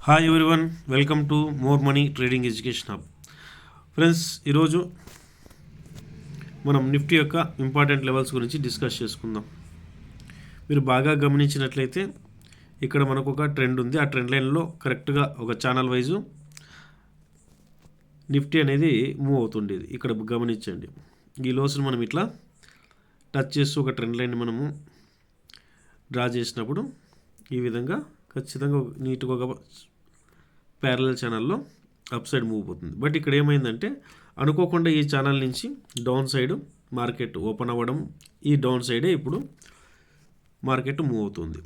Hi everyone, welcome to more money trading education hub. Friends, ఈరోజు మనం Nifty యొక్క important levels గురించి discuss చేసుకుందాం. మీరు బాగా గమనించినట్లయితే ఇక్కడ మనకు ఒక ట్రెండ్ ఉంది. ఆ ట్రెండ్ లైన్లో కరెక్ట్గా ఒక ఛానల్ వైజు నిఫ్టీ అనేది మూవ్ అవుతుండేది. ఇక్కడ గమనించండి, ఈ లోస్ని మనం ఇట్లా టచ్ చేస్తూ ఒక ట్రెండ్ లైన్ని మనము డ్రా చేసినప్పుడు ఈ విధంగా ఖచ్చితంగా నీట్గా ఒక ప్యారలల్ ఛానల్లో అప్ సైడ్ మూవ్ అవుతుంది. బట్ ఇక్కడ ఏమైందంటే అనుకోకుండా ఈ ఛానల్ నుంచి డౌన్ సైడ్ మార్కెట్ ఓపెన్ అవ్వడం, ఈ డౌన్ సైడే ఇప్పుడు మార్కెట్ మూవ్ అవుతుంది.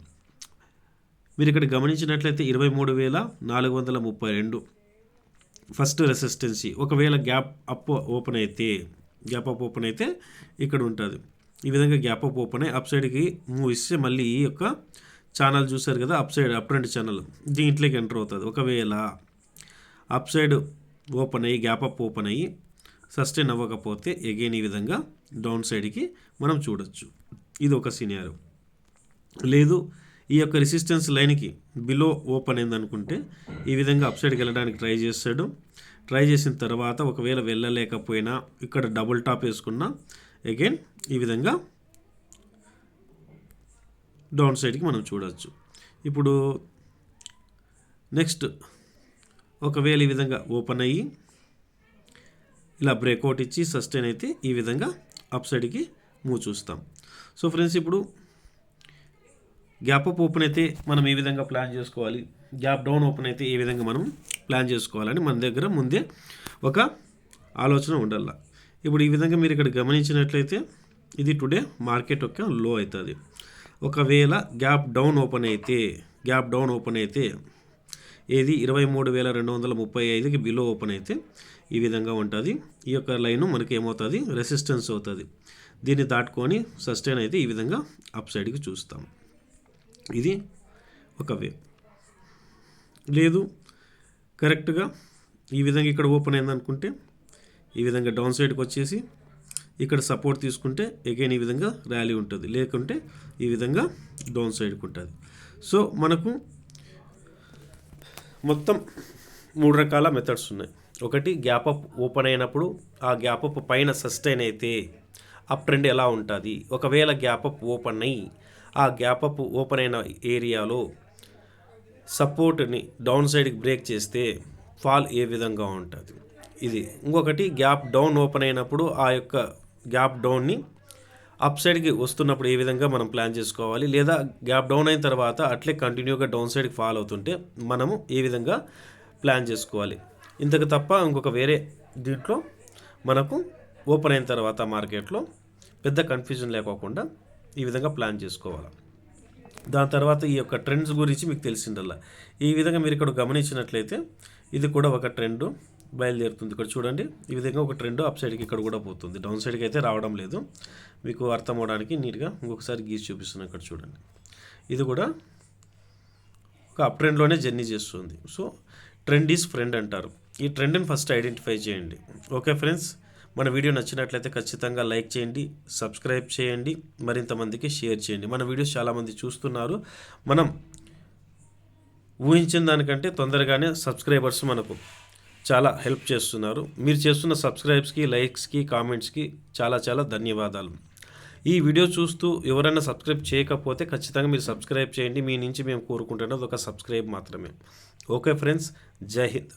మీరు ఇక్కడ గమనించినట్లయితే 23,432 ఫస్ట్ రెసిస్టెన్సీ. ఒకవేళ గ్యాప్ అప్ ఓపెన్ అయితే ఇక్కడ ఉంటుంది. ఈ విధంగా గ్యాప్ అప్ ఓపెన్ అయ్యి అప్ సైడ్కి మూవ్ ఇస్తే మళ్ళీ ఈ యొక్క ఛానల్ చూసారు కదా, up side up trend channel దీంట్లోకి ఎంటర్ అవుతుంది. ఒకవేళ అప్ సైడ్ ఓపెన్ అయ్యి గ్యాప్ అప్ ఓపెన్ అయ్యి సస్టైన్ అవ్వకపోతే ఎగైన్ ఈ విధంగా డౌన్ సైడ్కి మనం చూడొచ్చు. ఇది ఒక సినారియో. లేదు, ఈ యొక్క రెసిస్టెన్స్ లైన్కి బిలో ఓపెన్ అయిందనుకుంటే ఈ విధంగా అప్ సైడ్కి వెళ్ళడానికి ట్రై చేస్తాడు. ట్రై చేసిన తర్వాత ఒకవేళ వెళ్ళలేకపోయినా ఇక్కడ డబుల్ టాప్ వేసుకున్నా అగైన్ ఈ విధంగా డౌన్ సైడ్కి మనం చూడవచ్చు. ఇప్పుడు నెక్స్ట్ ఒకవేళ ఈ విధంగా ఓపెన్ అయ్యి ఇలా బ్రేక్అవుట్ ఇచ్చి సస్టైన్ అయితే ఈ విధంగా అప్ సైడ్కి మూవ్ చూస్తాం. సో ఫ్రెండ్స్, ఇప్పుడు గ్యాప్ అప్ ఓపెన్ అయితే మనం ఏ విధంగా ప్లాన్ చేసుకోవాలి, గ్యాప్ డౌన్ ఓపెన్ అయితే ఏ విధంగా మనం ప్లాన్ చేసుకోవాలని మన దగ్గర ముందే ఒక ఆలోచన ఉండాల. ఇప్పుడు ఈ విధంగా మీరు ఇక్కడ గమనించినట్లయితే ఇది టుడే మార్కెట్ యొక్క లో అవుతుంది. ఒకవేళ గ్యాప్ డౌన్ ఓపెన్ అయితే ఏది 23,235కి బిలో ఓపెన్ అయితే ఈ విధంగా ఉంటుంది. ఈ యొక్క లైను మనకి ఏమవుతుంది, రెసిస్టెన్స్ అవుతుంది. దీన్ని దాటుకొని సస్టైన్ అయితే ఈ విధంగా అప్ సైడ్కి చూస్తాం. ఇది ఒక వే. లేదు, కరెక్ట్గా ఈ విధంగా ఇక్కడ ఓపెన్ అయిందనుకుంటే ఈ విధంగా డౌన్ సైడ్కి వచ్చేసి ఇక్కడ సపోర్ట్ తీసుకుంటే అగైన్ ఈ విధంగా ర్యాలీ ఉంటుంది, లేకుంటే ఈ విధంగా డౌన్ సైడ్కి ఉంటుంది. సో మనకు మొత్తం 3 రకాల మెథడ్స్ ఉన్నాయి. ఒకటి, గ్యాప్ అప్ ఓపెన్ అయినప్పుడు ఆ గ్యాప్ అప్ పైన సస్టైన్ అయితే అప్ ట్రెండ్ ఎలా ఉంటుంది. ఒకవేళ గ్యాప్ అప్ ఓపెన్ అయ్యి ఆ గ్యాప్ అప్ ఓపెన్ అయిన ఏరియాలో సపోర్ట్ని డౌన్ సైడ్కి బ్రేక్ చేస్తే ఫాల్ ఏ విధంగా ఉంటుంది. ఇది ఇంకొకటి, గ్యాప్ డౌన్ ఓపెన్ అయినప్పుడు ఆ యొక్క గ్యాప్ డౌన్ని అప్ సైడ్కి వస్తున్నప్పుడు ఏ విధంగా మనం ప్లాన్ చేసుకోవాలి, లేదా గ్యాప్ డౌన్ అయిన తర్వాత అట్లే కంటిన్యూగా డౌన్ సైడ్కి ఫాల్ అవుతుంటే మనము ఏ విధంగా ప్లాన్ చేసుకోవాలి. ఇంతకు తప్ప ఇంకొక వేరే దీంట్లో మనకు ఓపెన్ అయిన తర్వాత మార్కెట్లో పెద్ద కన్ఫ్యూజన్ లేకోకుండా ఈ విధంగా ప్లాన్ చేసుకోవాలి. దాని తర్వాత ఈ యొక్క ట్రెండ్స్ గురించి మీకు తెలిసిందల్లా. ఈ విధంగా మీరు ఇక్కడ గమనించినట్లయితే ఇది కూడా ఒక ట్రెండ్ బయలుదేరుతుంది. ఇక్కడ చూడండి, ఈ విధంగా ఒక ట్రెండ్ అప్ సైడ్కి ఇక్కడ కూడా పోతుంది. డౌన్ సైడ్కి అయితే రావడం లేదు. మీకు అర్థం అవడానికి నీట్గా ఇంకొకసారి గీసి చూపిస్తున్నాను. ఇక్కడ చూడండి, ఇది కూడా ఒక అప్ ట్రెండ్లోనే జర్నీ చేస్తుంది. సో ట్రెండ్ ఈజ్ ఫ్రెండ్ అంటారు. ఈ ట్రెండ్ని ఫస్ట్ ఐడెంటిఫై చేయండి. ఓకే ఫ్రెండ్స్, మన వీడియో నచ్చినట్లయితే ఖచ్చితంగా లైక్ చేయండి, సబ్స్క్రైబ్ చేయండి, మరింత మందికి షేర్ చేయండి. మన వీడియోస్ చాలామంది చూస్తున్నారు. మనం ఊహించిన దానికంటే తొందరగానే సబ్స్క్రైబర్స్ మనకు చాలా హెల్ప్ చేస్తున్నారు. మీరు చేస్తున్న సబ్స్క్రైబ్స్కి, లైక్స్కి, కామెంట్స్కి చాలా చాలా ధన్యవాదాలు. ఈ వీడియో చూస్తూ ఎవరైనా సబ్స్క్రైబ్ చేయకపోతే ఖచ్చితంగా మీరు సబ్స్క్రైబ్ చేయండి. మీ నుంచి మేము కోరుకుంటున్నది ఒక సబ్స్క్రైబ్ మాత్రమే. ఓకే ఫ్రెండ్స్, జై హింద్.